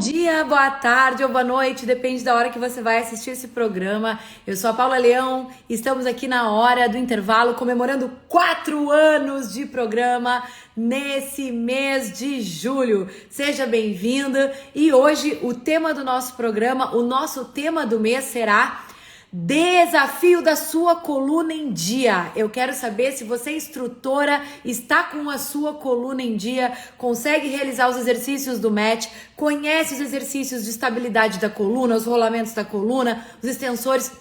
dia, boa tarde ou boa noite, depende da hora que você vai assistir esse programa. Eu sou a Paula Leão, estamos aqui na hora do intervalo comemorando 4 anos de programa nesse mês de julho. Seja bem-vinda e hoje o tema do nosso programa, o nosso tema do mês será Desafio da sua coluna em dia. Eu quero saber se você, instrutora, está com a sua coluna em dia, consegue realizar os exercícios do match, conhece os exercícios de estabilidade da coluna, os rolamentos da coluna, os extensores.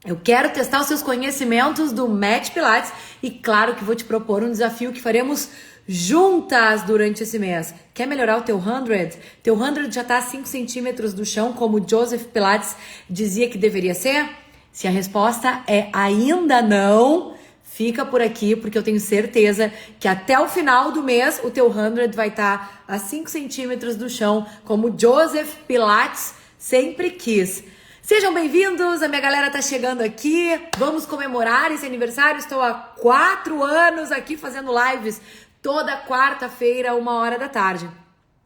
Eu quero testar os seus conhecimentos do Match Pilates e claro que vou te propor um desafio que faremos juntas durante esse mês. Quer melhorar o teu 100? Teu 100 já está a 5 centímetros do chão, como o Joseph Pilates dizia que deveria ser? Se a resposta é ainda não, fica por aqui, porque eu tenho certeza que até o final do mês o teu 100 vai estar a 5 centímetros do chão, como Joseph Pilates sempre quis. Sejam bem-vindos, a minha galera tá chegando aqui, vamos comemorar esse aniversário. Estou há 4 anos aqui fazendo lives toda quarta-feira, 1h da tarde.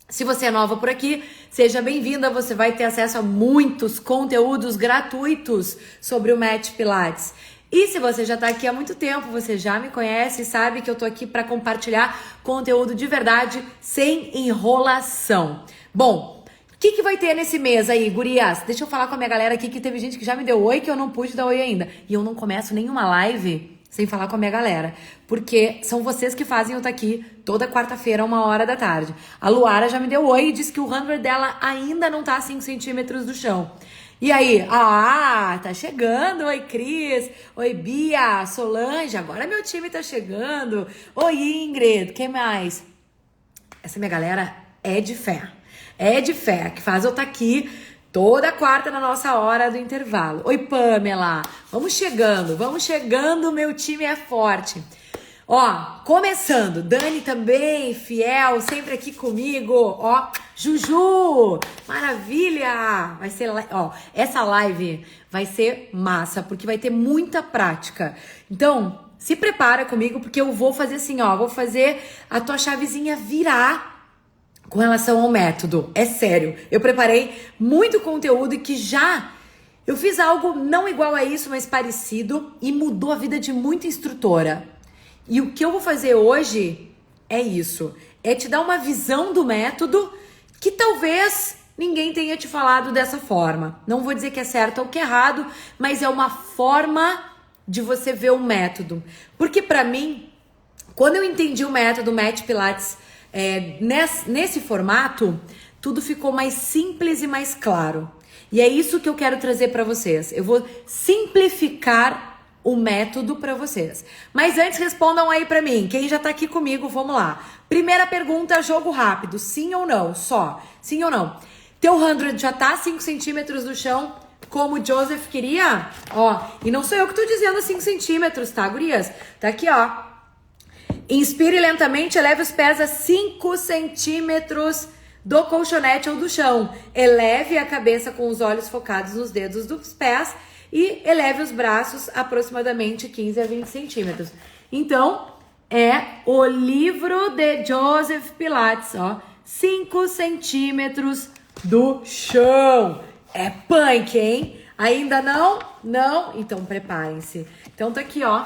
Se você é nova por aqui, seja bem-vinda, você vai ter acesso a muitos conteúdos gratuitos sobre o Match Pilates. E se você já está aqui há muito tempo, você já me conhece e sabe que eu tô aqui para compartilhar conteúdo de verdade, sem enrolação. Bom, o que vai ter nesse mês aí, gurias? Deixa eu falar com a minha galera aqui, que teve gente que já me deu oi, que eu não pude dar oi ainda. E eu não começo nenhuma live sem falar com a minha galera, porque são vocês que fazem eu estar aqui toda quarta-feira, 1h da tarde. A Luara já me deu oi e disse que o 100 dela ainda não tá a 5 centímetros do chão. E aí? Tá chegando. Oi, Cris. Oi, Bia. Solange. Agora meu time tá chegando. Oi, Ingrid. Quem mais? Essa minha galera é de fé. É de fé, que faz eu estar aqui toda quarta na nossa hora do intervalo. Oi, Pamela. Vamos chegando, meu time é forte. Ó, começando, Dani também, fiel, sempre aqui comigo. Ó, Juju, maravilha. Vai ser, ó, essa live vai ser massa, porque vai ter muita prática. Então, se prepara comigo, porque eu vou fazer assim, ó, vou fazer a tua chavezinha virar com relação ao método. É sério, eu preparei muito conteúdo e que eu fiz algo não igual a isso, mas parecido e mudou a vida de muita instrutora. E o que eu vou fazer hoje é isso, é te dar uma visão do método que talvez ninguém tenha te falado dessa forma. Não vou dizer que é certo ou que é errado, mas é uma forma de você ver o método. Porque pra mim, quando eu entendi o método Match Pilates nesse formato, tudo ficou mais simples e mais claro. E é isso que eu quero trazer para vocês. Eu vou simplificar o método para vocês. Mas antes, respondam aí para mim. Quem já tá aqui comigo, vamos lá. Primeira pergunta, jogo rápido. Sim ou não? Só. Sim ou não? Teu 100 já tá 5 centímetros do chão, como o Joseph queria? Ó, e não sou eu que tô dizendo 5 centímetros, tá, gurias? Tá aqui, ó. Inspire lentamente, eleve os pés a 5 centímetros do colchonete ou do chão. Eleve a cabeça com os olhos focados nos dedos dos pés e eleve os braços aproximadamente 15 a 20 centímetros. Então, é o livro de Joseph Pilates, ó. 5 centímetros do chão. É punk, hein? Ainda não? Não? Então, preparem-se. Então, tá aqui, ó.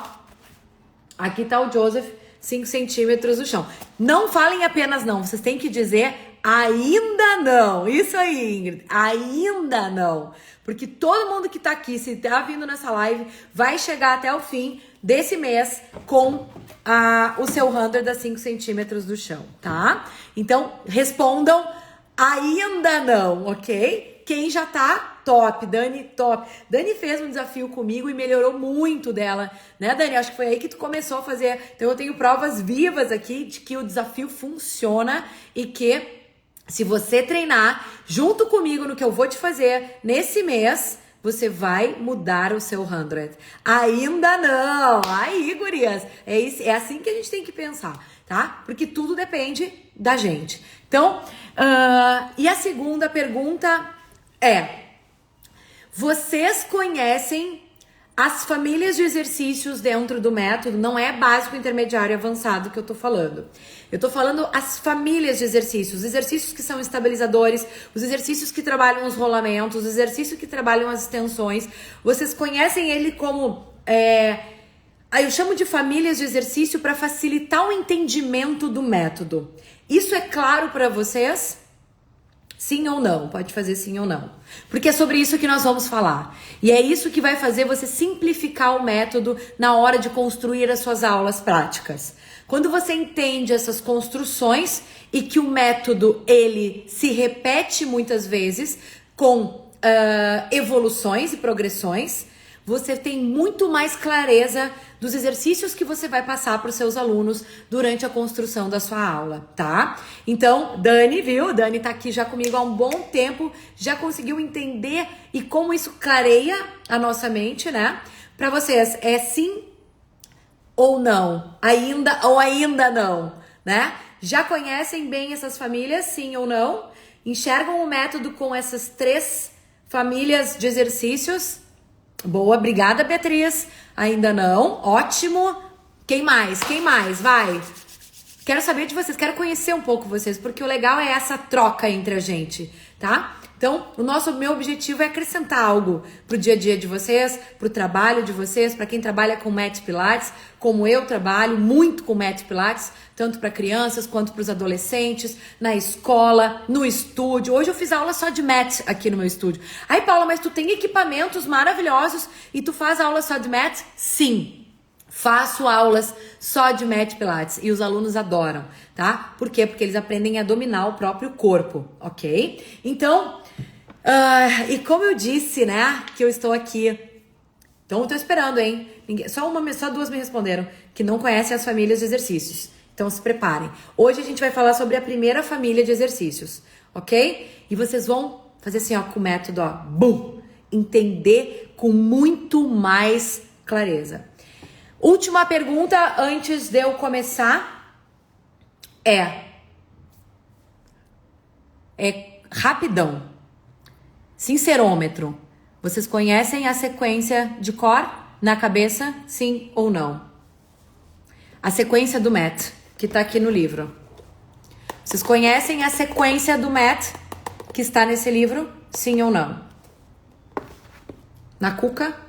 Aqui tá o Joseph, 5 centímetros do chão. Não falem apenas não, vocês têm que dizer ainda não. Isso aí, Ingrid, ainda não. Porque todo mundo que tá aqui, se tá vindo nessa live, vai chegar até o fim desse mês com o seu 100 a 5 centímetros do chão, tá? Então, respondam ainda não, ok? Quem já tá, top. Dani, top. Dani fez um desafio comigo e melhorou muito dela, né, Dani? Acho que foi aí que tu começou a fazer. Então eu tenho provas vivas aqui de que o desafio funciona e que se você treinar junto comigo no que eu vou te fazer nesse mês, você vai mudar o seu 100. Ainda não. Aí, gurias, é assim que a gente tem que pensar, tá? Porque tudo depende da gente. Então, e a segunda pergunta é: vocês conhecem as famílias de exercícios dentro do método não é básico, intermediário e avançado que eu tô falando. Eu tô falando as famílias de exercícios, os exercícios que são estabilizadores, os exercícios que trabalham os rolamentos, os exercícios que trabalham as extensões. Vocês conhecem ele como... eu chamo de famílias de exercício para facilitar o entendimento do método. Isso é claro para vocês? Sim ou não? Pode fazer sim ou não. Porque é sobre isso que nós vamos falar. E é isso que vai fazer você simplificar o método na hora de construir as suas aulas práticas. Quando você entende essas construções e que o método, ele se repete muitas vezes com evoluções e progressões, você tem muito mais clareza dos exercícios que você vai passar para os seus alunos durante a construção da sua aula, tá? Então, Dani, viu? Dani tá aqui já comigo há um bom tempo, já conseguiu entender e como isso clareia a nossa mente, né? Para vocês, é sim ou não? Ainda não, né? Já conhecem bem essas famílias, sim ou não? Enxergam o método com essas 3 famílias de exercícios? Boa, obrigada, Beatriz. Ainda não, ótimo. Quem mais? Vai. Quero saber de vocês, quero conhecer um pouco vocês, porque o legal é essa troca entre a gente, tá? Então, meu objetivo é acrescentar algo pro dia a dia de vocês, pro trabalho de vocês, para quem trabalha com Mat Pilates, como eu trabalho muito com Mat Pilates, tanto para crianças quanto para os adolescentes, na escola, no estúdio. Hoje eu fiz aula só de Mat aqui no meu estúdio. Aí, Paula, mas tu tem equipamentos maravilhosos e tu faz aula só de Mat? Sim. Faço aulas só de Mat Pilates e os alunos adoram, tá? Por quê? Porque eles aprendem a dominar o próprio corpo, ok? Então, e como eu disse, né, que eu estou aqui. Então, eu tô esperando, hein? Só 2 me responderam que não conhecem as famílias de exercícios. Então, se preparem. Hoje a gente vai falar sobre a primeira família de exercícios, ok? E vocês vão fazer assim, ó, com o método, ó, bum! Entender com muito mais clareza. Última pergunta antes de eu começar é rapidão. Sincerômetro. Vocês conhecem a sequência de cor na cabeça? Sim ou não? A sequência do Mat, que tá aqui no livro. Vocês conhecem a sequência do Mat que está nesse livro? Sim ou não? Na Cuca?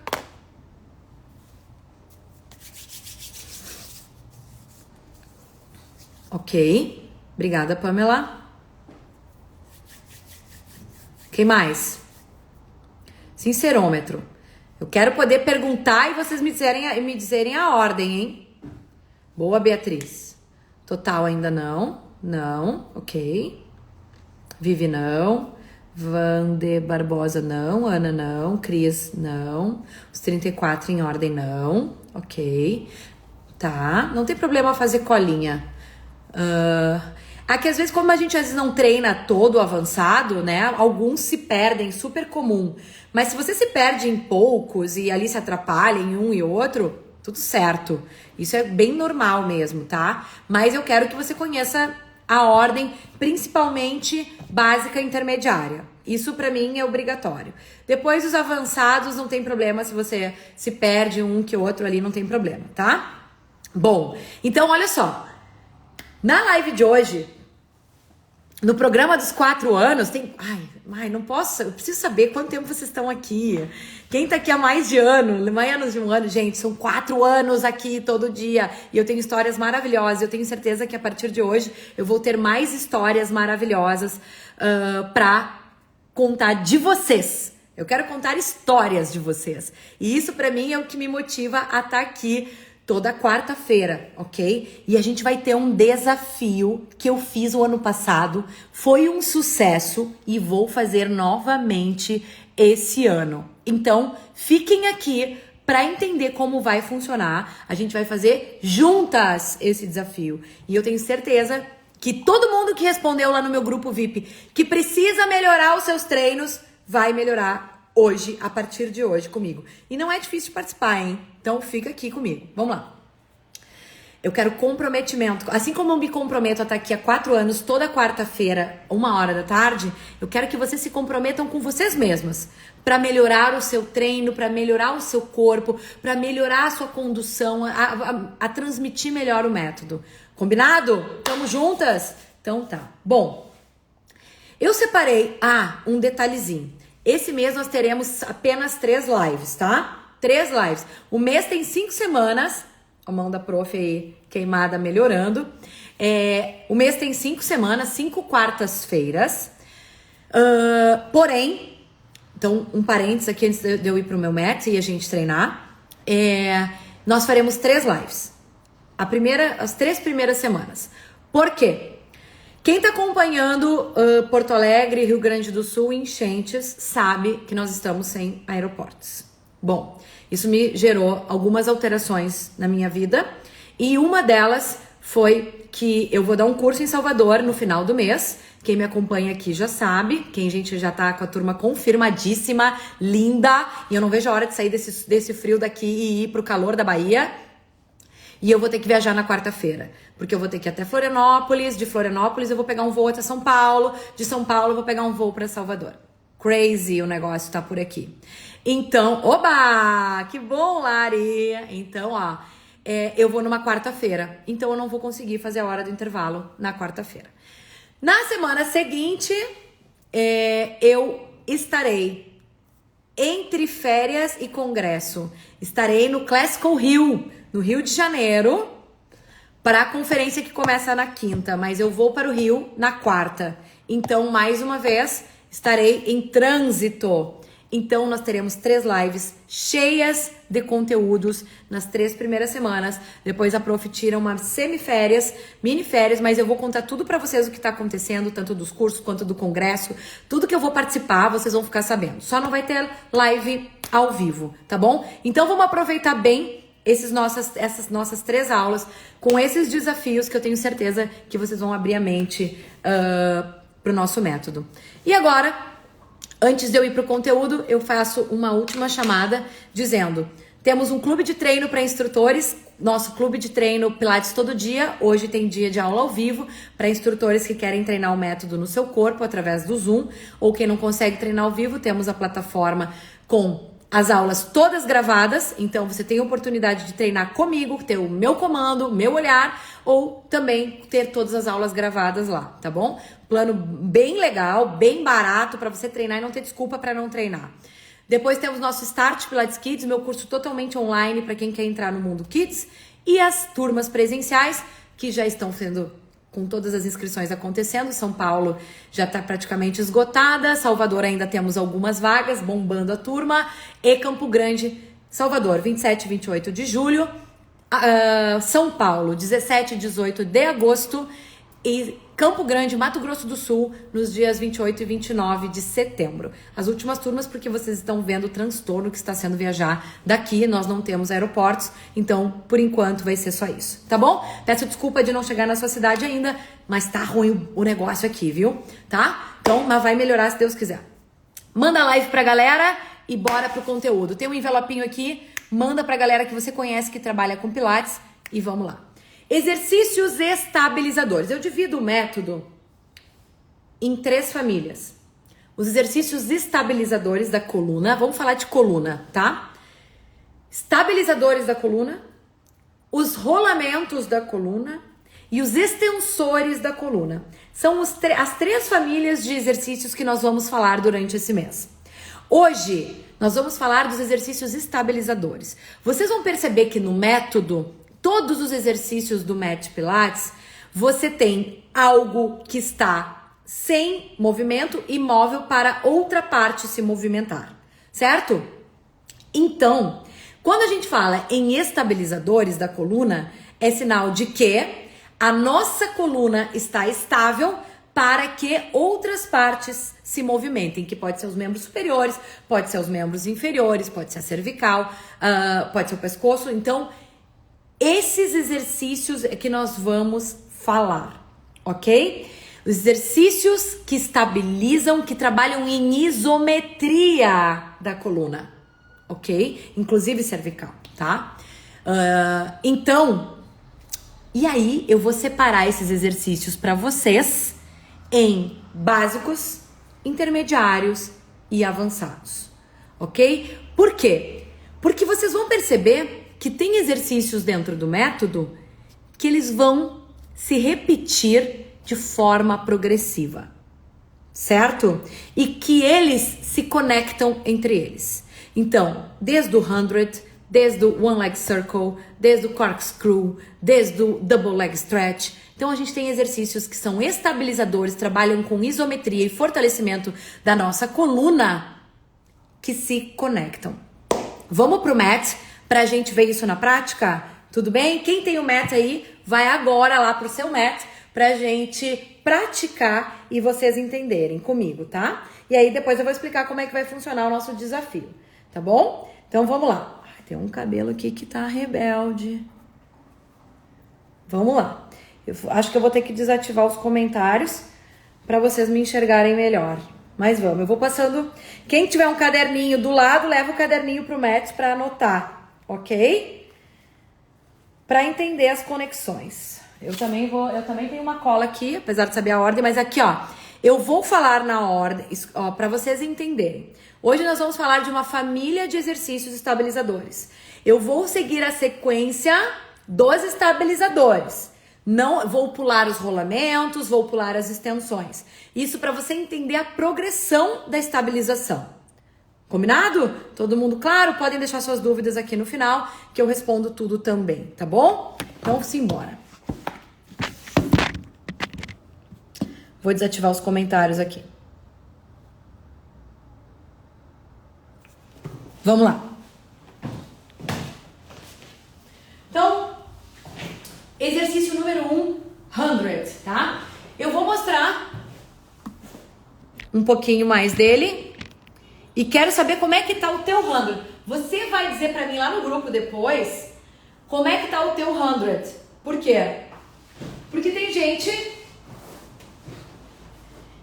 Ok. Obrigada, Pamela. Quem mais? Sincerômetro. Eu quero poder perguntar e vocês me dizerem a ordem, hein? Boa, Beatriz. Total ainda não. Não. Ok. Vivi não. Vande Barbosa não. Ana não. Cris não. Os 34 em ordem não. Ok. Tá. Não tem problema fazer colinha. Aqui às vezes, como a gente às vezes não treina todo avançado, né? Alguns se perdem, super comum. Mas se você se perde em poucos e ali se atrapalha em um e outro, tudo certo. Isso é bem normal mesmo, tá? Mas eu quero que você conheça a ordem, principalmente básica e intermediária. Isso pra mim é obrigatório. Depois os avançados não tem problema, se você se perde um que outro ali, não tem problema, tá? Bom, então olha só. Na live de hoje, no programa dos 4 anos, tem... Ai, não posso... Eu preciso saber quanto tempo vocês estão aqui. Quem tá aqui há mais de menos de um ano, gente, são 4 anos aqui todo dia. E eu tenho histórias maravilhosas. Eu tenho certeza que a partir de hoje eu vou ter mais histórias maravilhosas pra contar de vocês. Eu quero contar histórias de vocês. E isso pra mim é o que me motiva a estar aqui toda quarta-feira, ok? E a gente vai ter um desafio que eu fiz o ano passado, foi um sucesso e vou fazer novamente esse ano. Então, fiquem aqui para entender como vai funcionar. A gente vai fazer juntas esse desafio. E eu tenho certeza que todo mundo que respondeu lá no meu grupo VIP que precisa melhorar os seus treinos, vai melhorar hoje, a partir de hoje comigo. E não é difícil de participar, hein? Então fica aqui comigo. Vamos lá. Eu quero comprometimento. Assim como eu me comprometo a estar aqui há 4 anos, toda quarta-feira, 1h da tarde, eu quero que vocês se comprometam com vocês mesmas. Para melhorar o seu treino, para melhorar o seu corpo, para melhorar a sua condução, a transmitir melhor o método. Combinado? Tamo juntas? Então tá. Bom, eu separei, um detalhezinho. Esse mês nós teremos apenas 3 lives, tá? 3 lives. O mês tem 5 semanas. A mão da prof aí queimada melhorando. O mês tem 5 semanas, 5 quartas-feiras. Porém, então um parênteses aqui antes de eu ir pro meu mat e a gente treinar. Nós faremos 3 lives. As 3 primeiras semanas. Por quê? Quem tá acompanhando Porto Alegre, Rio Grande do Sul, enchentes, sabe que nós estamos sem aeroportos. Bom, isso me gerou algumas alterações na minha vida e uma delas foi que eu vou dar um curso em Salvador no final do mês. Quem me acompanha aqui já sabe, quem a gente já tá com a turma confirmadíssima, linda, e eu não vejo a hora de sair desse frio daqui e ir pro calor da Bahia. E eu vou ter que viajar na quarta-feira, porque eu vou ter que ir até Florianópolis, de Florianópolis eu vou pegar um voo até São Paulo, de São Paulo eu vou pegar um voo para Salvador. Crazy o negócio tá por aqui. Então, oba! Que bom, Lari! Então, eu vou numa quarta-feira, então eu não vou conseguir fazer a hora do intervalo na quarta-feira. Na semana seguinte, eu estarei entre férias e congresso. Estarei no Classical Rio, no Rio de Janeiro, para a conferência que começa na quinta, mas eu vou para o Rio na quarta. Então, mais uma vez, estarei em trânsito. Então, nós teremos 3 lives cheias de conteúdos nas 3 primeiras semanas. Depois a prof tira umas semiférias, mini-férias, mas eu vou contar tudo pra vocês o que tá acontecendo, tanto dos cursos quanto do congresso. Tudo que eu vou participar, vocês vão ficar sabendo. Só não vai ter live ao vivo, tá bom? Então, vamos aproveitar bem essas nossas 3 aulas com esses desafios que eu tenho certeza que vocês vão abrir a mente pro nosso método. E agora, antes de eu ir pro conteúdo, eu faço uma última chamada dizendo: temos um clube de treino para instrutores, nosso clube de treino Pilates todo dia. Hoje tem dia de aula ao vivo para instrutores que querem treinar o método no seu corpo através do Zoom, ou quem não consegue treinar ao vivo, temos a plataforma com as aulas todas gravadas, então você tem a oportunidade de treinar comigo, ter o meu comando, o meu olhar, ou também ter todas as aulas gravadas lá, tá bom? Plano bem legal, bem barato para você treinar e não ter desculpa para não treinar. Depois temos nosso Start Pilates Kids, meu curso totalmente online para quem quer entrar no mundo Kids, e as turmas presenciais que já estão sendo com todas as inscrições acontecendo. São Paulo já está praticamente esgotada, Salvador ainda temos algumas vagas, bombando a turma, e Campo Grande, Salvador, 27 e 28 de julho, São Paulo, 17 e 18 de agosto, e Campo Grande, Mato Grosso do Sul, nos dias 28 e 29 de setembro. As últimas turmas, porque vocês estão vendo o transtorno que está sendo viajar daqui, nós não temos aeroportos, então, por enquanto, vai ser só isso, tá bom? Peço desculpa de não chegar na sua cidade ainda, mas tá ruim o negócio aqui, viu? Tá? Então, mas vai melhorar se Deus quiser. Manda a live pra galera e bora pro conteúdo. Tem um envelopinho aqui, manda pra galera que você conhece que trabalha com Pilates e vamos lá. Exercícios estabilizadores. Eu divido o método em 3 famílias. Os exercícios estabilizadores da coluna. Vamos falar de coluna, tá? Estabilizadores da coluna, os rolamentos da coluna e os extensores da coluna. São as 3 famílias de exercícios que nós vamos falar durante esse mês. Hoje, nós vamos falar dos exercícios estabilizadores. Vocês vão perceber que no método, todos os exercícios do Mat Pilates, você tem algo que está sem movimento e móvel para outra parte se movimentar, certo? Então, quando a gente fala em estabilizadores da coluna, é sinal de que a nossa coluna está estável para que outras partes se movimentem, que pode ser os membros superiores, pode ser os membros inferiores, pode ser a cervical, pode ser o pescoço. Então, esses exercícios é que nós vamos falar, ok? Os exercícios que estabilizam, que trabalham em isometria da coluna, ok? Inclusive cervical, tá? Então, E aí eu vou separar esses exercícios para vocês em básicos, intermediários e avançados, ok? Por quê? Porque vocês vão perceber que tem exercícios dentro do método que eles vão se repetir de forma progressiva, certo? E que eles se conectam entre eles. Então, desde o 100, desde o One Leg Circle, desde o Corkscrew, desde o Double Leg Stretch. Então, a gente tem exercícios que são estabilizadores, trabalham com isometria e fortalecimento da nossa coluna, que se conectam. Vamos pro mat pra gente ver isso na prática? Tudo bem? Quem tem o mat aí, vai agora lá pro seu mat pra gente praticar e vocês entenderem comigo, tá? E aí depois eu vou explicar como é que vai funcionar o nosso desafio, tá bom? Então vamos lá. Ai, tem um cabelo aqui que tá rebelde. Vamos lá. Eu acho que eu vou ter que desativar os comentários pra vocês me enxergarem melhor. Mas vamos, eu vou passando. Quem tiver um caderninho do lado, leva o caderninho pro mat pra anotar, ok? Pra entender as conexões. Eu também tenho uma cola aqui, apesar de saber a ordem, mas aqui, ó, eu vou falar na ordem, ó, para vocês entenderem. Hoje nós vamos falar de uma família de exercícios estabilizadores. Eu vou seguir a sequência dos estabilizadores. Não vou pular os rolamentos, vou pular as extensões. Isso para você entender a progressão da estabilização. Combinado? Todo mundo claro? Podem deixar suas dúvidas aqui no final, que eu respondo tudo também, tá bom? Então, simbora. Vou desativar os comentários aqui. Vamos lá. Então, exercício número 100, tá? Eu vou mostrar um pouquinho mais dele e quero saber como é que tá o teu 100. Você vai dizer pra mim lá no grupo depois como é que tá o teu 100. Por quê? Porque tem gente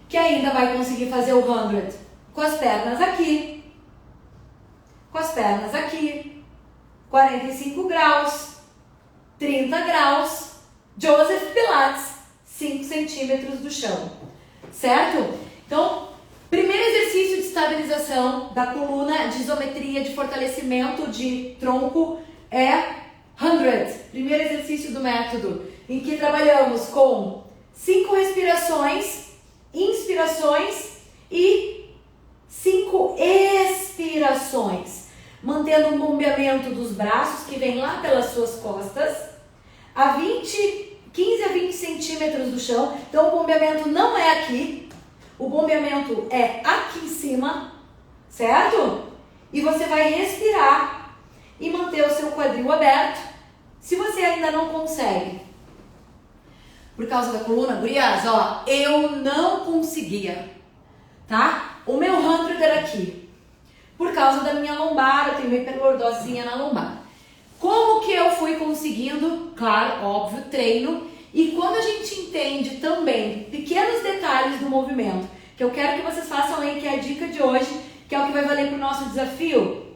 que ainda vai conseguir fazer o 100 com as pernas aqui, com as pernas aqui, 45 graus, 30 graus, Joseph Pilates, 5 centímetros do chão, certo? Então, primeiro exercício de estabilização da coluna, de isometria, de fortalecimento de tronco é 100. Primeiro exercício do método, em que trabalhamos com 5 respirações, inspirações e 5 expirações, mantendo um bombeamento dos braços que vem lá pelas suas costas a 15 a 20 centímetros do chão. Então o bombeamento não é aqui, o bombeamento é aqui em cima, certo? E você vai respirar e manter o seu quadril aberto. Se você ainda não consegue, por causa da coluna, gurias, ó, eu não conseguia, tá? O meu 100 era aqui. Por causa da minha lombar, eu tenho uma hiperlordosinha na lombar. Como que eu fui conseguindo? Claro, óbvio, treino. E quando a gente entende também pequenos detalhes do movimento, que eu quero que vocês façam aí, que é a dica de hoje, que é o que vai valer pro nosso desafio,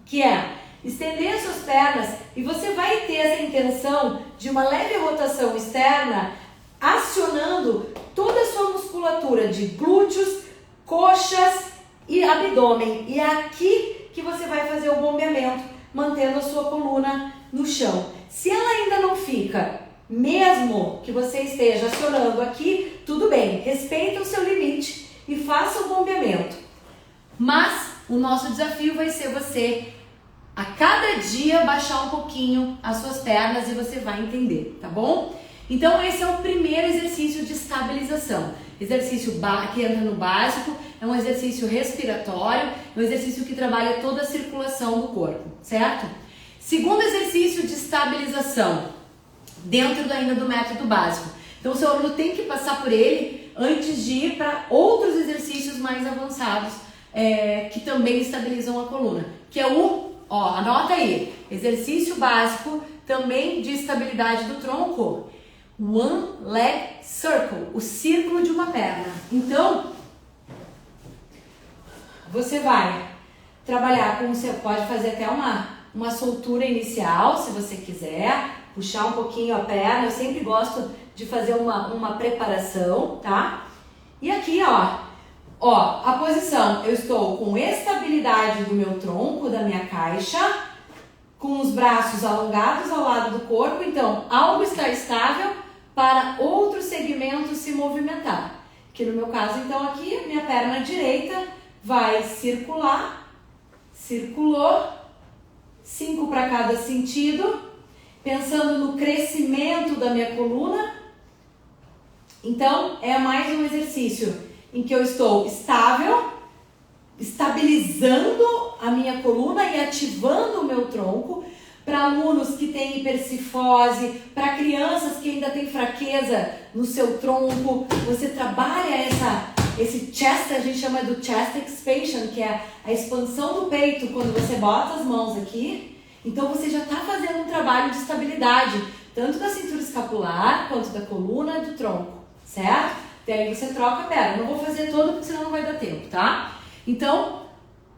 que é estender as suas pernas, e você vai ter essa intenção de uma leve rotação externa, acionando toda a sua musculatura de glúteos, coxas e abdômen. E é aqui que você vai fazer o bombeamento, mantendo a sua coluna no chão. Se ela ainda não fica, mesmo que você esteja acionando aqui, tudo bem, respeita o seu limite e faça o bombeamento. Mas o nosso desafio vai ser você a cada dia baixar um pouquinho as suas pernas e você vai entender, tá bom? Então esse é o primeiro exercício de estabilização. Exercício que entra no básico, é um exercício respiratório, é um exercício que trabalha toda a circulação do corpo, certo? Segundo exercício de estabilização, dentro ainda do método básico. Então o seu aluno tem que passar por ele antes de ir para outros exercícios mais avançados que também estabilizam a coluna, que é anota aí, exercício básico também de estabilidade do tronco, One Leg Circle, o círculo de uma perna. Então, você vai trabalhar com, você pode fazer até uma soltura inicial, se você quiser, Puxar um pouquinho a perna, eu sempre gosto de fazer uma preparação, tá? E aqui, ó, a posição, eu estou com estabilidade do meu tronco, da minha caixa, com os braços alongados ao lado do corpo, então algo está estável para outro segmento se movimentar. Que no meu caso, então aqui, minha perna direita vai circular, circulou, 5 para cada sentido, pensando no crescimento da minha coluna. Então, é mais um exercício em que eu estou estável, estabilizando a minha coluna e ativando o meu tronco. Para alunos que têm hipercifose, para crianças que ainda têm fraqueza no seu tronco, você trabalha esse chest, a gente chama do chest expansion, que é a expansão do peito quando você bota as mãos aqui. Então você já está fazendo um trabalho de estabilidade, tanto da cintura escapular, quanto da coluna e do tronco, certo? Daí você troca a perna. Não vou fazer todo, porque senão não vai dar tempo, tá? Então,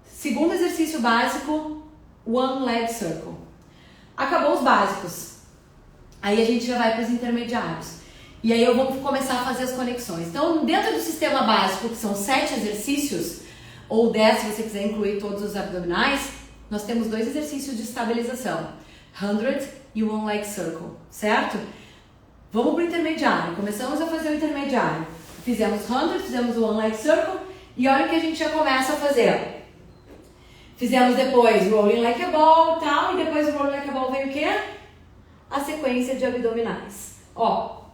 segundo exercício básico, One Leg Circle. Acabou os básicos. Aí a gente já vai para os intermediários. E aí eu vou começar a fazer as conexões. Então, dentro do sistema básico, que são 7 exercícios, ou 10 se você quiser incluir todos os abdominais, nós temos 2 exercícios de estabilização, 100 e o One Leg Circle, certo? Vamos para o intermediário, começamos a fazer o intermediário. Fizemos 100, fizemos o One Leg Circle e olha o que a gente já começa a fazer. Fizemos depois Rolling Like a Ball e tal, e depois do Rolling Like a Ball vem o quê? A sequência de abdominais. Ó,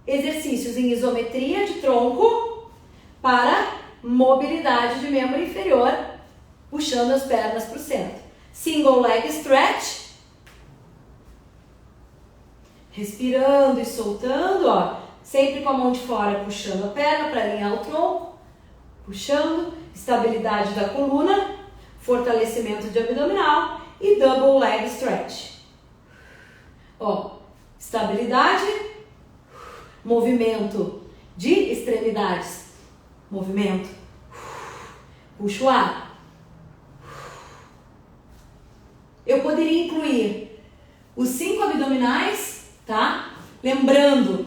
exercícios em isometria de tronco para mobilidade de membro inferior, puxando as pernas para o centro. Single leg stretch. Respirando e soltando, ó. Sempre com a mão de fora puxando a perna para alinhar o tronco. Puxando. Estabilidade da coluna. Fortalecimento de abdominal. E double leg stretch. Ó. Estabilidade. Movimento de extremidades. Movimento. Puxa o ar. Eu poderia incluir os 5 abdominais, tá? Lembrando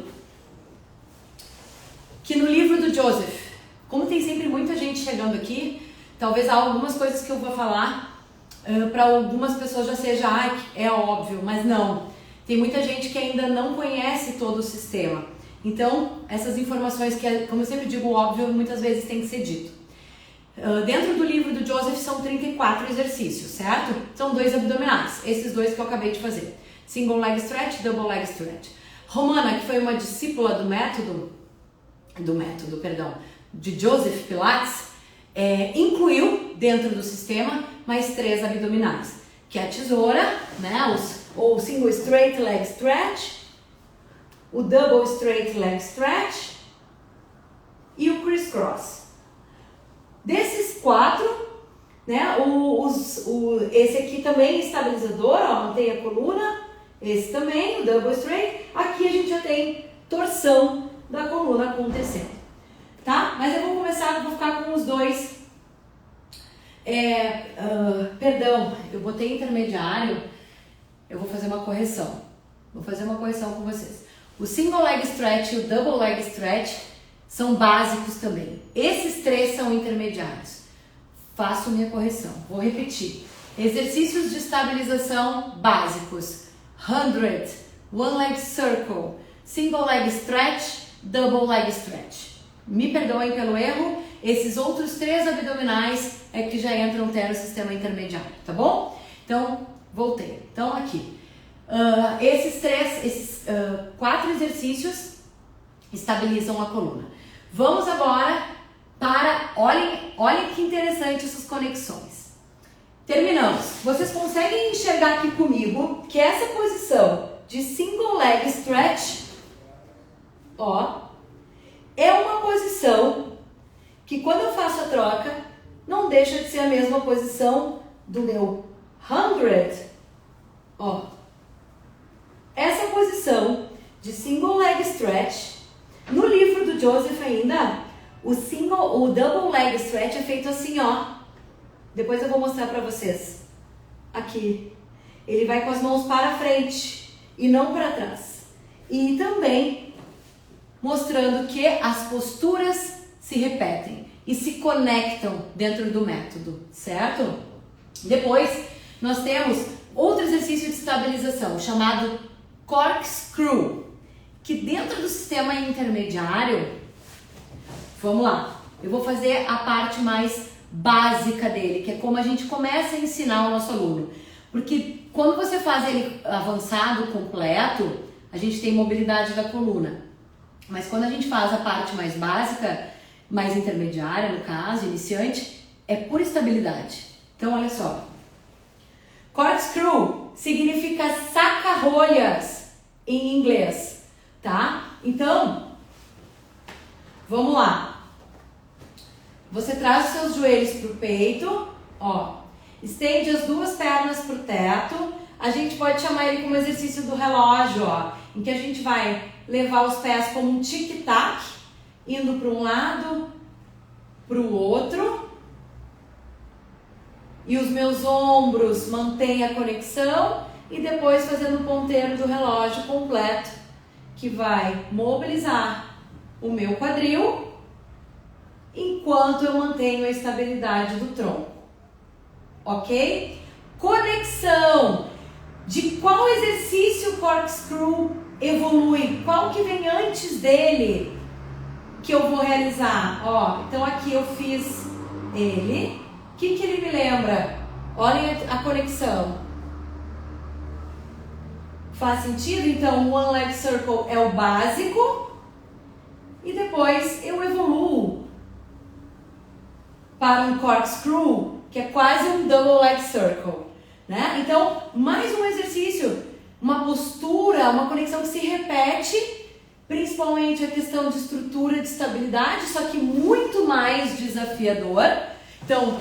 que no livro do Joseph, como tem sempre muita gente chegando aqui, talvez há algumas coisas que eu vou falar, para algumas pessoas já seja, é óbvio, mas não. Tem muita gente que ainda não conhece todo o sistema. Então, essas informações que, como eu sempre digo, óbvio, muitas vezes tem que ser dito. Dentro do livro do Joseph são 34 exercícios, certo? São 2 abdominais, esses 2 que eu acabei de fazer. Single leg stretch, double leg stretch. Romana, que foi uma discípula de Joseph Pilates, incluiu dentro do sistema mais 3 abdominais, que é a tesoura, né? O single straight leg stretch, o double straight leg stretch e o crisscross. Desses 4, né, esse aqui também é estabilizador, ó, mantém a coluna, esse também, o double straight. Aqui a gente já tem torção da coluna acontecendo, tá? Mas eu vou ficar com os 2, perdão, eu botei intermediário, eu vou fazer uma correção, com vocês. O single leg stretch e o double leg stretch são básicos também. Esses 3 são intermediários. Faço minha correção. Vou repetir. Exercícios de estabilização básicos. 100, One Leg Circle, Single Leg Stretch, Double Leg Stretch. Me perdoem pelo erro. Esses outros 3 abdominais é que já entram no sistema intermediário, tá bom? Então, voltei. Então, aqui. Esses 4 exercícios estabilizam a coluna. Vamos agora para... Olhem que interessante essas conexões. Terminamos. Vocês conseguem enxergar aqui comigo que essa posição de single leg stretch, ó, é uma posição que quando eu faço a troca, não deixa de ser a mesma posição do meu 100. Ó, essa posição de single leg stretch, no livro do Joseph ainda, o double leg stretch é feito assim, ó. Depois eu vou mostrar pra vocês. Aqui. Ele vai com as mãos para frente e não para trás. E também mostrando que as posturas se repetem e se conectam dentro do método, certo? Depois, nós temos outro exercício de estabilização chamado corkscrew, que dentro do sistema intermediário, vamos lá, eu vou fazer a parte mais básica dele, que é como a gente começa a ensinar o nosso aluno. Porque quando você faz ele avançado, completo, a gente tem mobilidade da coluna. Mas quando a gente faz a parte mais básica, mais intermediária, no caso, iniciante, é pura estabilidade. Então, olha só. Corkscrew significa saca-rolhas em inglês, tá? Então, vamos lá. Você traz os seus joelhos pro peito, ó. Estende as duas pernas pro teto. A gente pode chamar ele como exercício do relógio, ó, em que a gente vai levar os pés como um tic-tac, indo para um lado, para o outro. E os meus ombros mantêm a conexão e depois fazendo o ponteiro do relógio completo, que vai mobilizar o meu quadril enquanto eu mantenho a estabilidade do tronco. Ok? Conexão. De qual exercício o corkscrew evolui? Qual que vem antes dele que eu vou realizar? Ó, então aqui eu fiz ele. O que ele me lembra? Olhem a conexão. Faz sentido? Então, o One Leg Circle é o básico. E depois eu evoluo para um corkscrew, que é quase um Double Leg Circle, né? Então, mais um exercício, uma postura, uma conexão que se repete, principalmente a questão de estrutura, de estabilidade, só que muito mais desafiador. Então,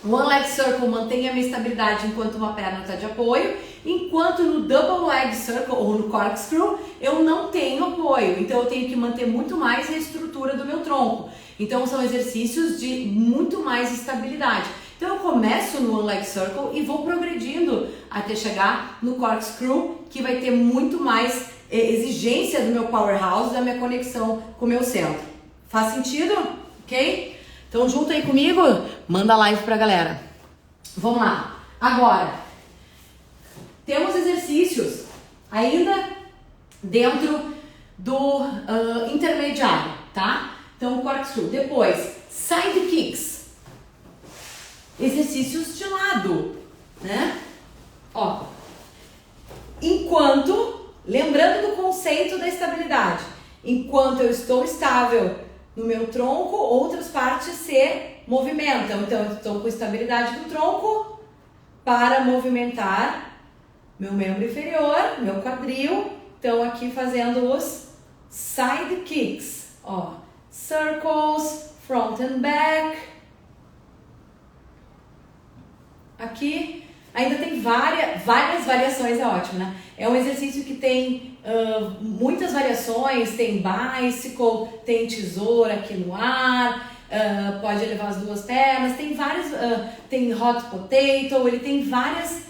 One Leg Circle mantém a minha estabilidade enquanto uma perna está de apoio, enquanto no Double Leg Circle ou no Corkscrew eu não tenho apoio, então eu tenho que manter muito mais a estrutura do meu tronco. Então são exercícios de muito mais estabilidade. Então eu começo no One Leg Circle e vou progredindo até chegar no Corkscrew, que vai ter muito mais exigência do meu powerhouse, da minha conexão com o meu centro. Faz sentido? Ok? Então junto aí comigo, manda live pra galera. Vamos lá. Agora, temos exercícios ainda dentro do intermediário, tá? Então, corkscrew. Depois, side kicks. Exercícios de lado, né? Ó. Enquanto, lembrando do conceito da estabilidade, enquanto eu estou estável no meu tronco, outras partes se movimentam. Então, eu estou com estabilidade do tronco para movimentar meu membro inferior, meu quadril. Então, aqui fazendo os side kicks. Ó, circles, front and back. Aqui ainda tem várias variações, é ótimo, né? É um exercício que tem muitas variações, tem bicycle, tem tesoura aqui no ar, pode elevar as duas pernas, tem várias, tem hot potato, ele tem várias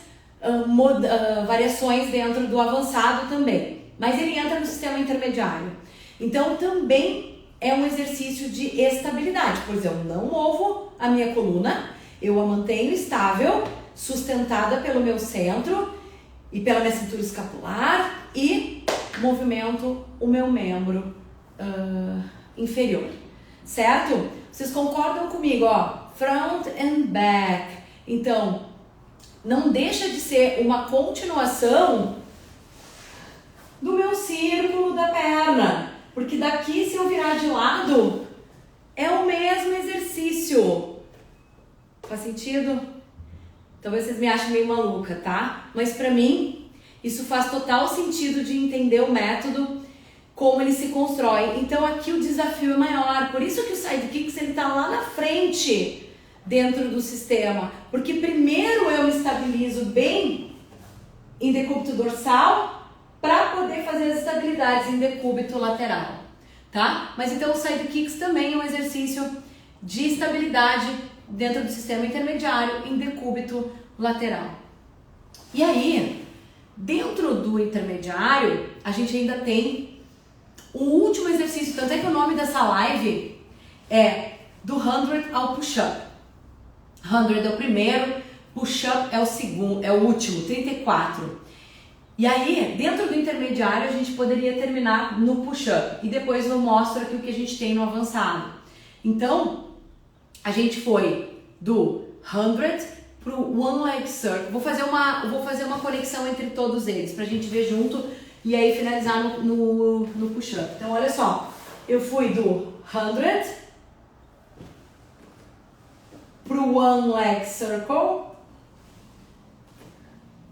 variações dentro do avançado também, mas ele entra no sistema intermediário. Então também é um exercício de estabilidade, pois eu não movo a minha coluna, eu a mantenho estável, sustentada pelo meu centro e pela minha cintura escapular e movimento o meu membro inferior, certo? Vocês concordam comigo, ó? Front and back. Então, não deixa de ser uma continuação do meu círculo da perna, porque daqui, se eu virar de lado, é o mesmo exercício. Faz sentido? Talvez vocês me achem meio maluca, tá? Mas pra mim, isso faz total sentido de entender o método, como ele se constrói. Então aqui o desafio é maior. Por isso que o sidekicks ele tá lá na frente dentro do sistema. Porque primeiro eu me estabilizo bem em decúbito dorsal para poder fazer as estabilidades em decúbito lateral, tá? Mas então o sidekicks também é um exercício de estabilidade dentro do sistema intermediário em decúbito lateral. E aí, Dentro do intermediário, a gente ainda tem o último exercício, tanto é que o nome dessa live é do 100 ao push-up. 100 é o primeiro, push-up é o segundo, é o último, 34. E aí, dentro do intermediário, a gente poderia terminar no push-up. E depois eu mostro aqui o que a gente tem no avançado. Então, a gente foi do 100 pro One Leg Circle. Vou fazer uma conexão entre todos eles pra gente ver junto e aí finalizar no push-up. Então, olha só. Eu fui do 100 pro One Leg Circle,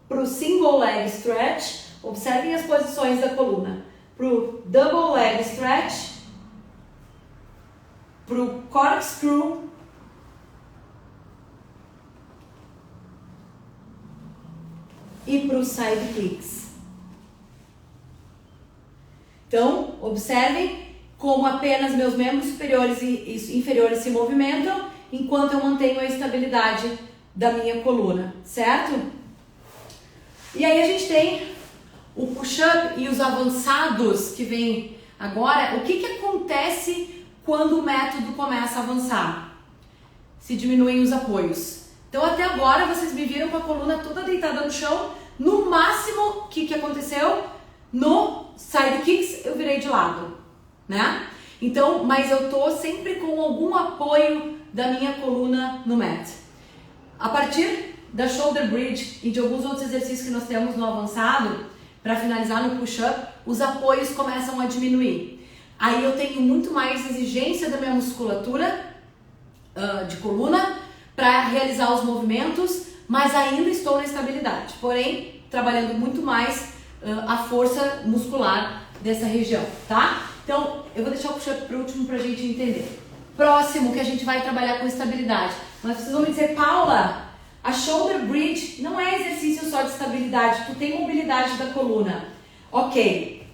pro Single Leg Stretch. Observem as posições da coluna. Pro Double Leg Stretch, pro Corkscrew, e para os side kicks. Então, observem como apenas meus membros superiores e inferiores se movimentam enquanto eu mantenho a estabilidade da minha coluna, certo? E aí a gente tem o push-up e os avançados que vem agora. O que acontece quando o método começa a avançar? Se diminuem os apoios. Então até agora vocês me viram com a coluna toda deitada no chão. No máximo, o que aconteceu? No side kicks eu virei de lado, né? Então, mas eu tô sempre com algum apoio da minha coluna no mat. A partir da shoulder bridge e de alguns outros exercícios que nós temos no avançado, para finalizar no push-up, os apoios começam a diminuir. Aí eu tenho muito mais exigência da minha musculatura de coluna para realizar os movimentos, mas ainda estou na estabilidade, porém trabalhando muito mais a força muscular dessa região, tá? Então eu vou deixar o push-up para o último para a gente entender. Próximo que a gente vai trabalhar com estabilidade. Mas vocês vão me dizer, Paula, a shoulder bridge não é exercício só de estabilidade, tu tem mobilidade da coluna. Ok,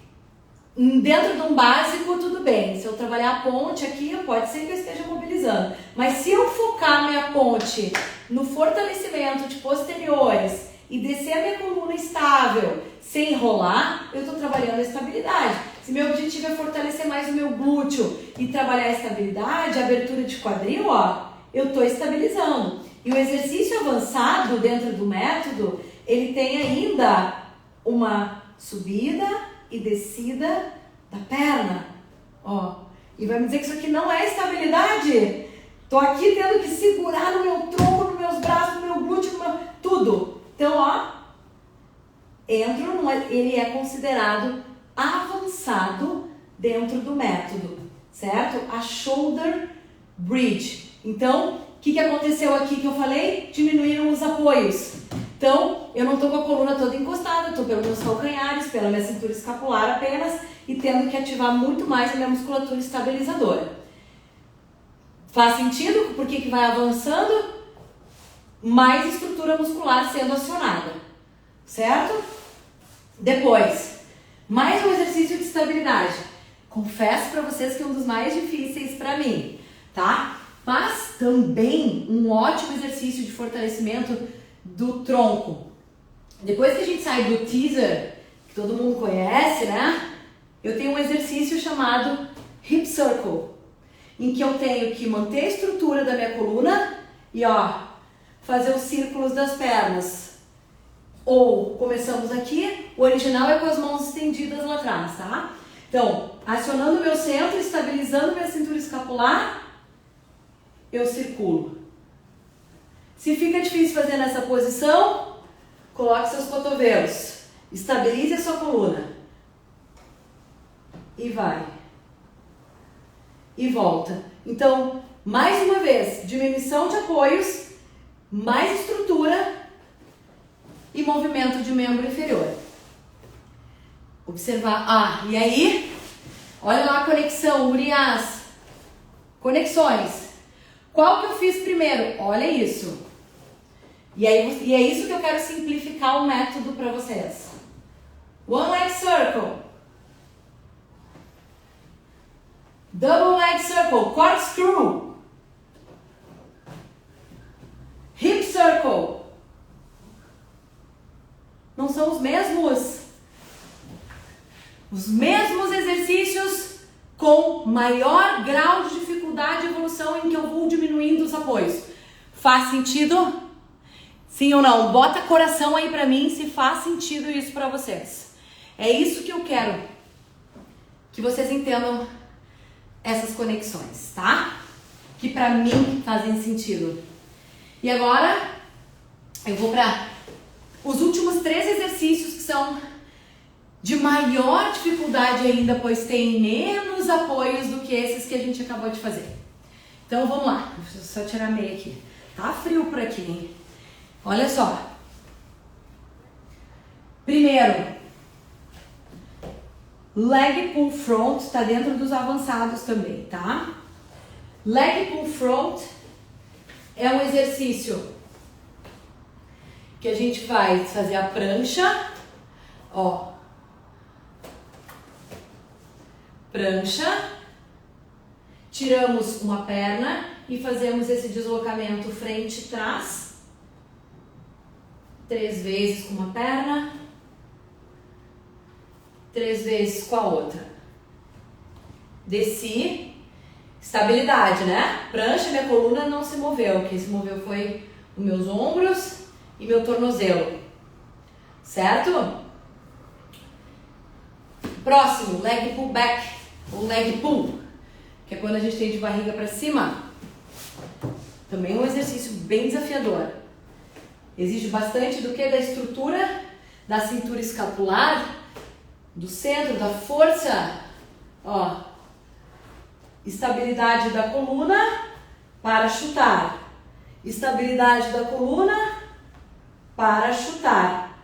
dentro de um básico tudo bem, se eu trabalhar a ponte aqui, pode ser que eu esteja mobilizando. Mas se eu focar minha ponte no fortalecimento de posteriores e descer a minha coluna estável, sem enrolar, eu estou trabalhando a estabilidade. Se meu objetivo é fortalecer mais o meu glúteo e trabalhar a estabilidade, a abertura de quadril, ó, eu estou estabilizando. E o exercício avançado dentro do método, ele tem ainda uma subida e descida da perna, ó. E vai me dizer que isso aqui não é estabilidade? Tô aqui tendo que segurar no meu tronco, nos meus braços, no meu glúteo, tudo. Então, ó, ele é considerado avançado dentro do método, certo? A shoulder bridge. Então, o que aconteceu aqui que eu falei? Diminuíram os apoios. Então, eu não estou com a coluna toda encostada, estou pelos meus calcanhares, pela minha cintura escapular apenas e tendo que ativar muito mais a minha musculatura estabilizadora. Faz sentido? Por que vai avançando? Mais estrutura muscular sendo acionada, certo? Depois, mais um exercício de estabilidade. Confesso para vocês que é um dos mais difíceis para mim, tá? Mas também um ótimo exercício de fortalecimento do tronco. Depois que a gente sai do teaser, que todo mundo conhece, né? Eu tenho um exercício chamado hip circle, em que eu tenho que manter a estrutura da minha coluna e, ó, fazer os círculos das pernas. Ou começamos aqui, o original é com as mãos estendidas lá atrás, tá? Então, acionando o meu centro, estabilizando minha cintura escapular, eu circulo. Se fica difícil fazer nessa posição, coloque seus cotovelos, estabilize a sua coluna. E vai. E volta. Então, mais uma vez, diminuição de apoios, mais estrutura e movimento de membro inferior. Observar. E aí, olha lá a conexão, Urias. Conexões. Qual que eu fiz primeiro? Olha isso. E é isso que eu quero simplificar o método para vocês. One leg circle. Double leg circle. Corkscrew. Hip circle. Não são os mesmos exercícios com maior grau de dificuldade de evolução em que eu vou diminuindo os apoios. Faz sentido? Sim ou não? Bota coração aí pra mim se faz sentido isso pra vocês. É isso que eu quero que vocês entendam essas conexões, tá? Que pra mim fazem sentido. E agora eu vou para os últimos 3 exercícios que são de maior dificuldade ainda, pois tem menos apoios do que esses que a gente acabou de fazer. Então vamos lá, deixa eu só tirar a meia aqui. Tá frio por aqui, hein? Olha só. Primeiro, leg pull front, tá dentro dos avançados também, tá? Leg pull front é um exercício que a gente vai fazer a prancha, ó. Prancha, tiramos uma perna e fazemos esse deslocamento frente e trás. 3 vezes com uma perna, 3 vezes com a outra. Desci, estabilidade, né? Prancha, minha coluna não se moveu. Quem se moveu foi os meus ombros e meu tornozelo. Certo? Próximo, leg pull back. O leg pull, que é quando a gente tem de barriga para cima. Também é um exercício bem desafiador. Exige bastante do que? Da estrutura da cintura escapular, do centro, da força, ó. Estabilidade da coluna para chutar. Estabilidade da coluna para chutar.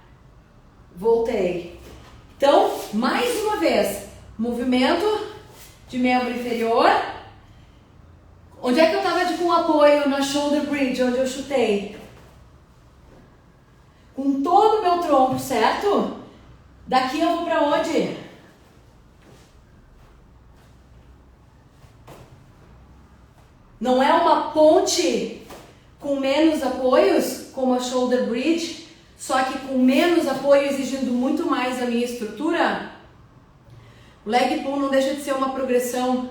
Voltei. Então, mais uma vez, movimento de membro inferior. Onde é que eu tava com apoio na shoulder bridge, onde eu chutei? Com todo o meu tronco, certo? Daqui eu vou pra onde? Não é uma ponte com menos apoios, como a shoulder bridge, só que com menos apoio, exigindo muito mais a minha estrutura? O leg pull não deixa de ser uma progressão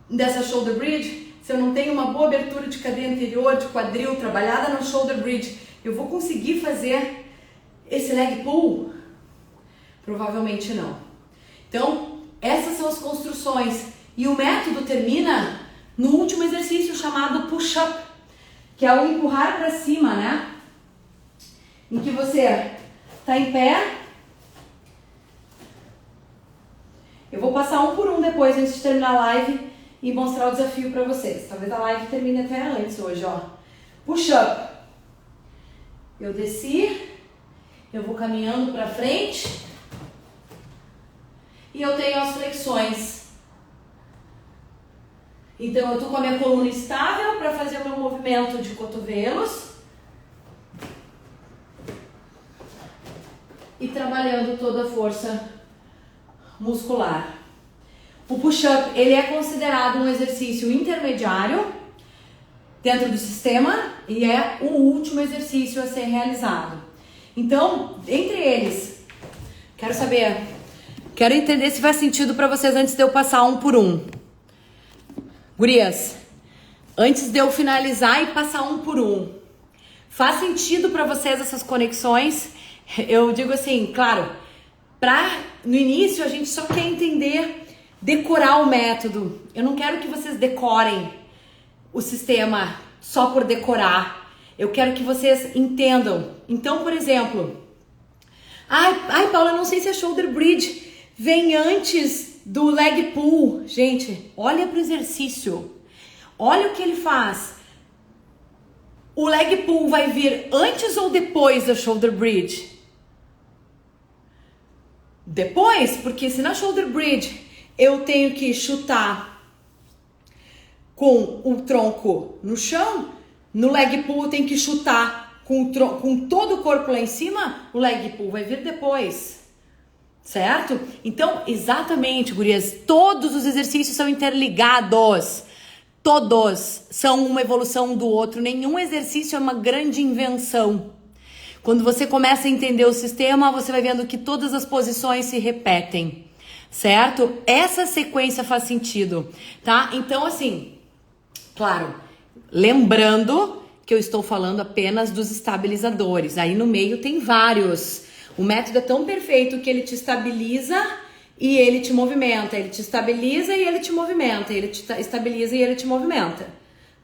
dessa shoulder bridge. Se eu não tenho uma boa abertura de cadeia anterior, de quadril, trabalhada no shoulder bridge, eu vou conseguir fazer esse leg pull? Provavelmente não. Então, essas são as construções. E o método termina no último exercício chamado push-up, que é o empurrar para cima, né? Em que você está em pé. Eu vou passar um por um depois, antes de terminar a live, e mostrar o desafio para vocês. Talvez a live termine até antes hoje, ó. Push-up. Eu desci, eu vou caminhando para frente, e eu tenho as flexões. Então eu tô com a minha coluna estável para fazer o meu movimento de cotovelos. E trabalhando toda a força muscular. O push-up, ele é considerado um exercício intermediário dentro do sistema e é o último exercício a ser realizado. Então, entre eles, quero entender se faz sentido para vocês antes de eu passar um por um. Gurias, antes de eu finalizar e passar um por um, faz sentido para vocês essas conexões? Eu digo assim, claro, no início a gente só quer entender, decorar o método. Eu não quero que vocês decorem o sistema só por decorar. Eu quero que vocês entendam. Então, por exemplo, ai Paula, eu não sei se a shoulder bridge vem antes do leg pull. Gente, olha pro exercício. Olha o que ele faz. O leg pull vai vir antes ou depois da shoulder bridge? Depois, porque se na shoulder bridge eu tenho que chutar com o tronco no chão, no leg pull eu tenho que chutar com todo o corpo lá em cima, o leg pull vai vir depois, certo? Então, exatamente, gurias, todos os exercícios são interligados, todos são uma evolução um do outro, nenhum exercício é uma grande invenção. Quando você começa a entender o sistema, você vai vendo que todas as posições se repetem, certo? Essa sequência faz sentido, tá? Então, assim, claro, lembrando que eu estou falando apenas dos estabilizadores. Aí no meio tem vários. O método é tão perfeito que ele te estabiliza e ele te movimenta. Ele te estabiliza e ele te movimenta. Ele te estabiliza e ele te movimenta.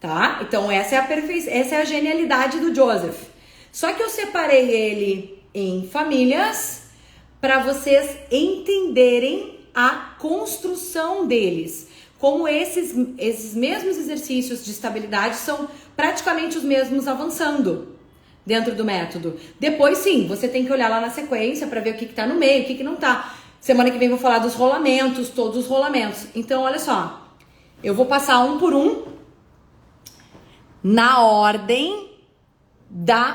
Tá? Então essa é a genialidade do Joseph. Só que eu separei ele em famílias para vocês entenderem a construção deles. Como esses mesmos exercícios de estabilidade são praticamente os mesmos avançando dentro do método. Depois sim, você tem que olhar lá na sequência para ver o que tá no meio, o que não tá. Semana que vem eu vou falar dos rolamentos, todos os rolamentos. Então olha só, eu vou passar um por um na ordem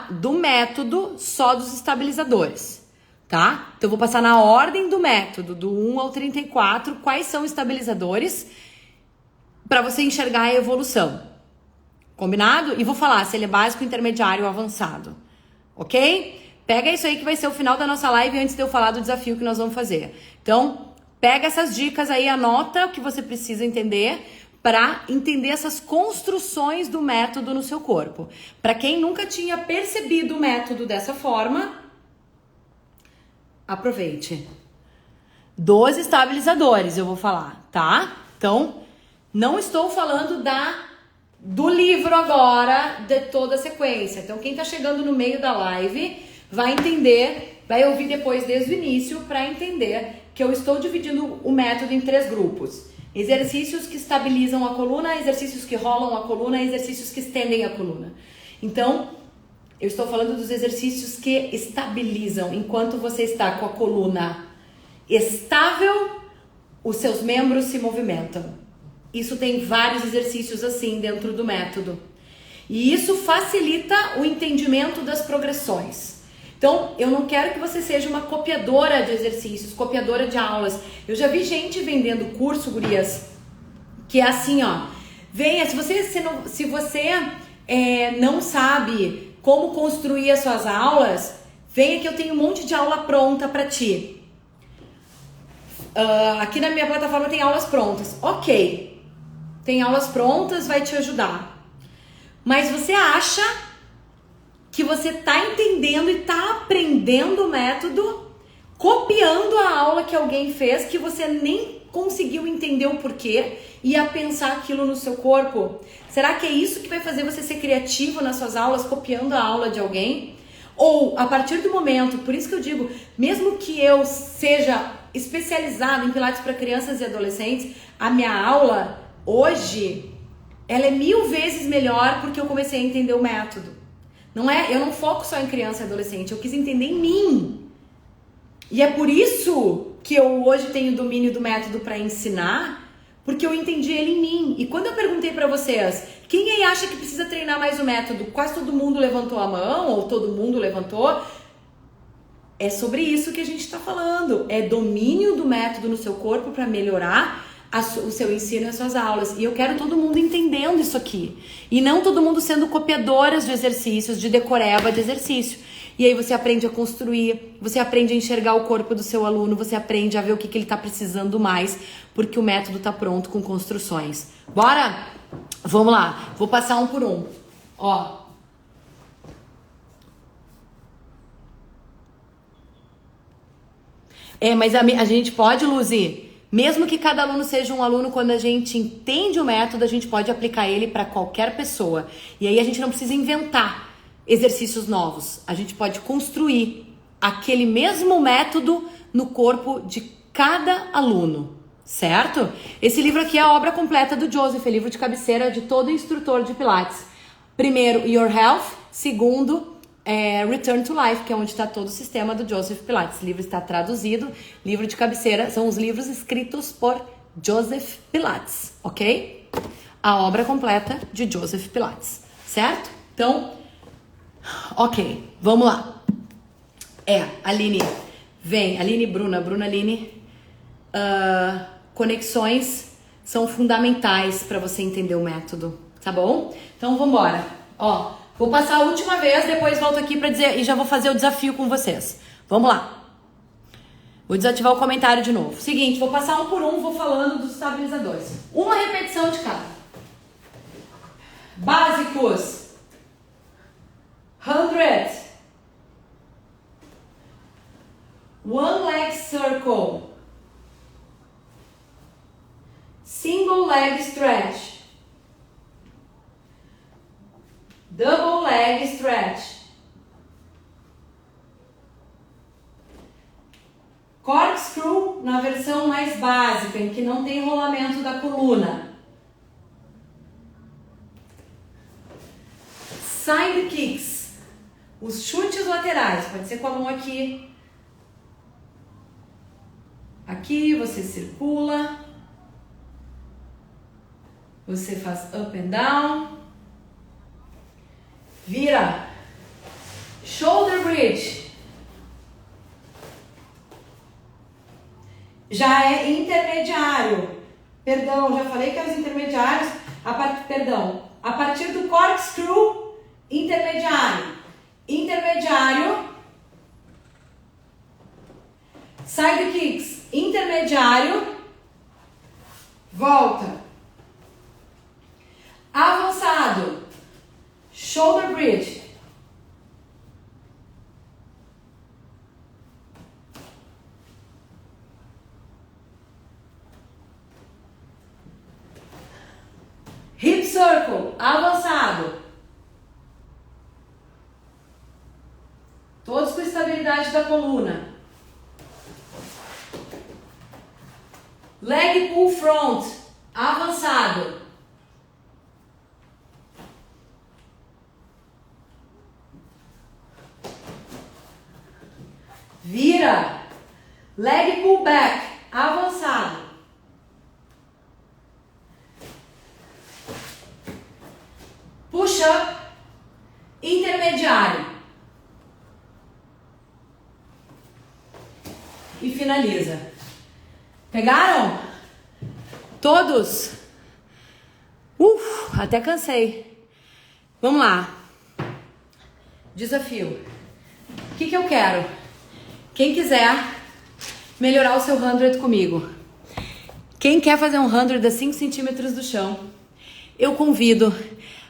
do método só dos estabilizadores, tá? Então eu vou passar na ordem do método, do 1 ao 34, quais são os estabilizadores para você enxergar a evolução. Combinado? E vou falar se ele é básico, intermediário ou avançado, ok? Pega isso aí que vai ser o final da nossa live antes de eu falar do desafio que nós vamos fazer. Então, pega essas dicas aí, anota o que você precisa entender para entender essas construções do método no seu corpo. Para quem nunca tinha percebido o método dessa forma, aproveite. Dos estabilizadores eu vou falar, tá? Então, não estou falando do livro agora, de toda a sequência. Então, quem tá chegando no meio da live vai entender, vai ouvir depois desde o início para entender que eu estou dividindo o método em 3 grupos. Exercícios que estabilizam a coluna, exercícios que rolam a coluna, exercícios que estendem a coluna. Então, eu estou falando dos exercícios que estabilizam. Enquanto você está com a coluna estável, os seus membros se movimentam. Isso tem vários exercícios assim dentro do método. E isso facilita o entendimento das progressões. Então, eu não quero que você seja uma copiadora de exercícios, copiadora de aulas. Eu já vi gente vendendo curso, gurias, que é assim, ó. Venha, se você não sabe como construir as suas aulas, venha que eu tenho um monte de aula pronta pra ti. Aqui na minha plataforma tem aulas prontas. Ok, tem aulas prontas, vai te ajudar. Mas você acha que você tá entendendo e tá aprendendo o método copiando a aula que alguém fez que você nem conseguiu entender o porquê e a pensar aquilo no seu corpo? Será que é isso que vai fazer você ser criativo nas suas aulas, copiando a aula de alguém? Ou, a partir do momento, por isso que eu digo, mesmo que eu seja especializada em Pilates para crianças e adolescentes, a minha aula, hoje, ela é 1000 vezes melhor porque eu comecei a entender o método. Eu não foco só em criança e adolescente, eu quis entender em mim. E é por isso que eu hoje tenho domínio do método para ensinar, porque eu entendi ele em mim. E quando eu perguntei para vocês, quem aí acha que precisa treinar mais o método? Quase todo mundo levantou a mão, ou todo mundo levantou. É sobre isso que a gente está falando. É domínio do método no seu corpo para melhorar o seu ensino e as suas aulas. E eu quero todo mundo entendendo isso aqui. E não todo mundo sendo copiadoras de exercícios, de decoreba de exercício. E aí você aprende a construir, você aprende a enxergar o corpo do seu aluno, você aprende a ver o que ele está precisando mais, porque o método está pronto com construções. Bora? Vamos lá. Vou passar um por um. Ó. Mas a gente pode, Luzi, mesmo que cada aluno seja um aluno, quando a gente entende o método, a gente pode aplicar ele para qualquer pessoa. E aí a gente não precisa inventar exercícios novos. A gente pode construir aquele mesmo método no corpo de cada aluno, certo? Esse livro aqui é a obra completa do Joseph, é livro de cabeceira de todo instrutor de Pilates. Primeiro, Your Health. Segundo, Return to Life, que é onde está todo o sistema do Joseph Pilates. Esse livro está traduzido, livro de cabeceira, são os livros escritos por Joseph Pilates, ok? A obra completa de Joseph Pilates, certo? Então, ok, vamos lá. Aline, vem, Aline, Bruna, Aline. Conexões são fundamentais para você entender o método, tá bom? Então, vamos embora. Ó, vou passar a última vez, depois volto aqui pra dizer e já vou fazer o desafio com vocês. Vamos lá. Vou desativar o comentário de novo. Seguinte, vou passar um por um, vou falando dos estabilizadores. Uma repetição de cada. Básicos. 100. One leg circle. Single leg stretch. Double leg stretch. Corkscrew na versão mais básica, em que não tem rolamento da coluna. Side kicks. Os chutes laterais. Pode ser com a mão aqui. Aqui você circula. Você faz up and down. Vira. Shoulder bridge. Já é intermediário. Perdão, já falei que é os intermediários. A partir do corkscrew, intermediário. Intermediário. Side kicks, intermediário. Volta. Avançado. Shoulder bridge. Hip circle, avançado. Todos com estabilidade da coluna. Leg pull front, avançado. Vira. Leg pull back, avançado. Push up, intermediário. E finaliza. Pegaram? Todos? Até cansei. Vamos lá. Desafio. O que eu quero? Quem quiser melhorar o seu 100 comigo. Quem quer fazer um 100 a 5 centímetros do chão, eu convido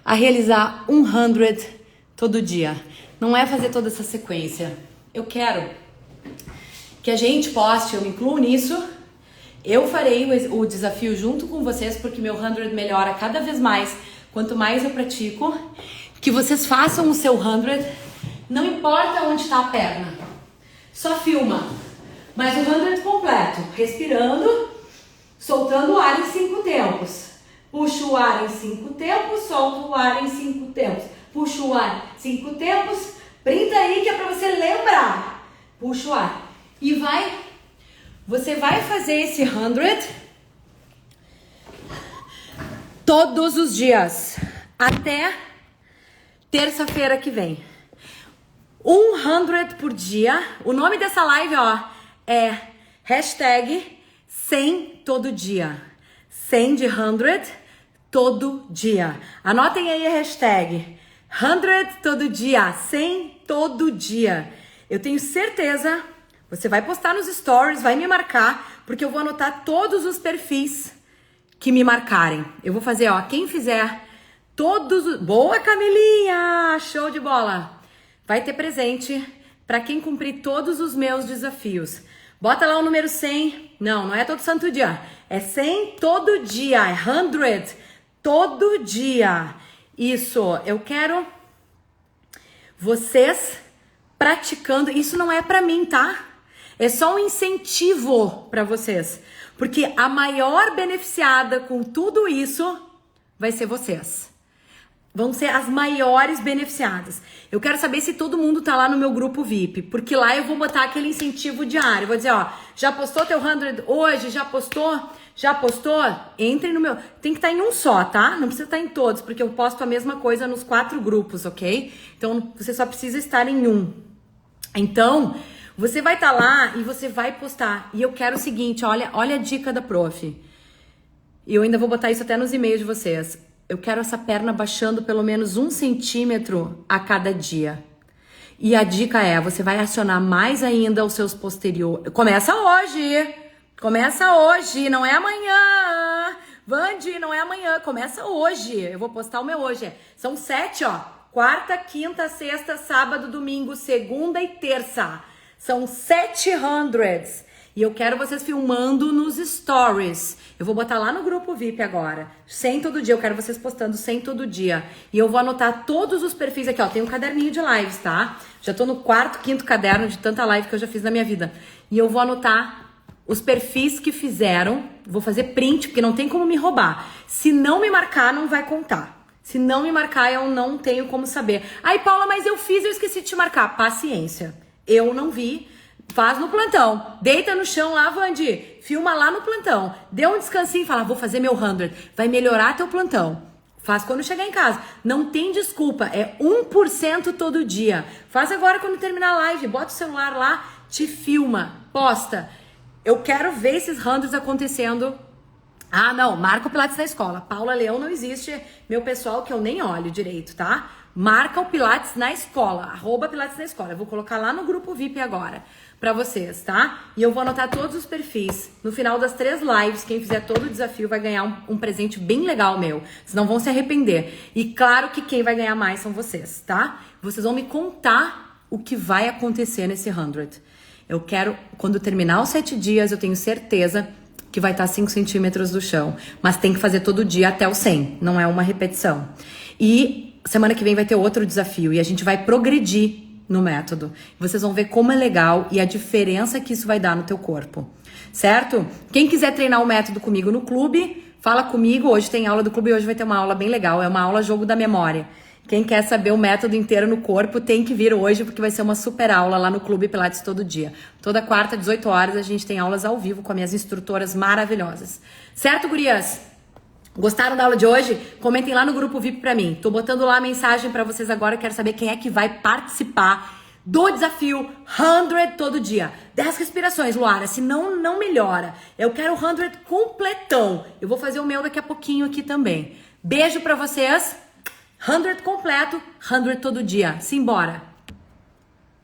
a realizar um 100 todo dia. Não é fazer toda essa sequência. Eu quero que a gente poste, eu me incluo nisso. Eu farei o desafio junto com vocês, porque meu 100 melhora cada vez mais, quanto mais eu pratico. Que vocês façam o seu 100, não importa onde está a perna. Só filma, mas o 100 completo, respirando, soltando o ar em 5 tempos. Puxa o ar em 5 tempos, solta o ar em 5 tempos. Puxa o ar 5 tempos, printa aí que é para você lembrar. Puxa o ar. E você vai fazer esse 100 todos os dias, até terça-feira que vem. 100 por dia. O nome dessa live, é hashtag 100 todo dia. 100 de 100 todo dia. Anotem aí a hashtag 100 todo dia, 100 todo dia. Eu tenho certeza, você vai postar nos stories, vai me marcar, porque eu vou anotar todos os perfis que me marcarem. Eu vou fazer, quem fizer todos... Boa, Camilinha! Show de bola! Vai ter presente para quem cumprir todos os meus desafios. Bota lá o número 100. Não é todo santo dia. É 100 todo dia. É 100 todo dia. Isso. Eu quero vocês praticando. Isso não é para mim, tá? É só um incentivo para vocês. Porque a maior beneficiada com tudo isso vai ser vocês. Vão ser as maiores beneficiadas. Eu quero saber se todo mundo tá lá no meu grupo VIP, porque lá eu vou botar aquele incentivo diário. Eu vou dizer, já postou teu 100 hoje? Já postou? Já postou? Entre no meu... Tem que estar em um só, tá? Não precisa estar em todos, porque eu posto a mesma coisa nos 4 grupos, ok? Então, você só precisa estar em um. Então, você vai estar lá e você vai postar. E eu quero o seguinte, olha a dica da prof. E eu ainda vou botar isso até nos e-mails de vocês. eu quero essa perna baixando pelo menos 1 centímetro a cada dia. E a dica é, você vai acionar mais ainda os seus posteriores. Começa hoje! Começa hoje, não é amanhã! Vandi, não é amanhã, começa hoje. Eu vou postar o meu hoje. São 7, ó. Quarta, quinta, sexta, sábado, domingo, segunda e terça. São 700. E eu quero vocês filmando nos stories. Eu vou botar lá no grupo VIP agora. 100 todo dia. Eu quero vocês postando 100 todo dia. E eu vou anotar todos os perfis aqui, ó. Tem um caderninho de lives, tá? Já tô no 4º, 5º caderno de tanta live que eu já fiz na minha vida. E eu vou anotar os perfis que fizeram. Vou fazer print, porque não tem como me roubar. Se não me marcar, não vai contar. Se não me marcar, eu não tenho como saber. Ai, Paula, mas eu fiz, eu esqueci de te marcar. Paciência. Eu não vi. Faz no plantão. Deita no chão lá, Vandi. Filma lá no plantão. Dê um descansinho e fala, vou fazer meu 100. Vai melhorar teu plantão. Faz quando chegar em casa. Não tem desculpa. É 1% todo dia. Faz agora quando terminar a live. Bota o celular lá, te filma. Posta. Eu quero ver esses 100 acontecendo. Ah, não. Marca o Pilates na escola. Paula Leão não existe. Meu pessoal que eu nem olho direito, tá? Marca o Pilates na escola. @ Pilates na escola. Eu vou colocar lá no grupo VIP agora. Pra vocês, tá? E eu vou anotar todos os perfis. No final das 3 lives, quem fizer todo o desafio vai ganhar um presente bem legal meu. Vocês não vão se arrepender. E claro que quem vai ganhar mais são vocês, tá? Vocês vão me contar o que vai acontecer nesse 100. Eu quero, quando terminar os 7 dias, eu tenho certeza que vai estar 5 centímetros do chão. Mas tem que fazer todo dia até o 100. Não é uma repetição. E semana que vem vai ter outro desafio. E a gente vai progredir no método. Vocês vão ver como é legal e a diferença que isso vai dar no teu corpo, certo? Quem quiser treinar o método comigo no clube, fala comigo. Hoje tem aula do clube e hoje vai ter uma aula bem legal. É uma aula jogo da memória. Quem quer saber o método inteiro no corpo tem que vir hoje, porque vai ser uma super aula lá no Clube Pilates todo dia. Toda quarta, 18 horas, a gente tem aulas ao vivo com as minhas instrutoras maravilhosas. Certo, gurias? Gostaram da aula de hoje? Comentem lá no grupo VIP pra mim. Tô botando lá a mensagem pra vocês agora. Quero saber quem é que vai participar do desafio 100 todo dia. 10 respirações, Luara. Senão, não melhora. Eu quero o 100 completão. Eu vou fazer o meu daqui a pouquinho aqui também. Beijo pra vocês. 100 completo, 100 todo dia. Simbora!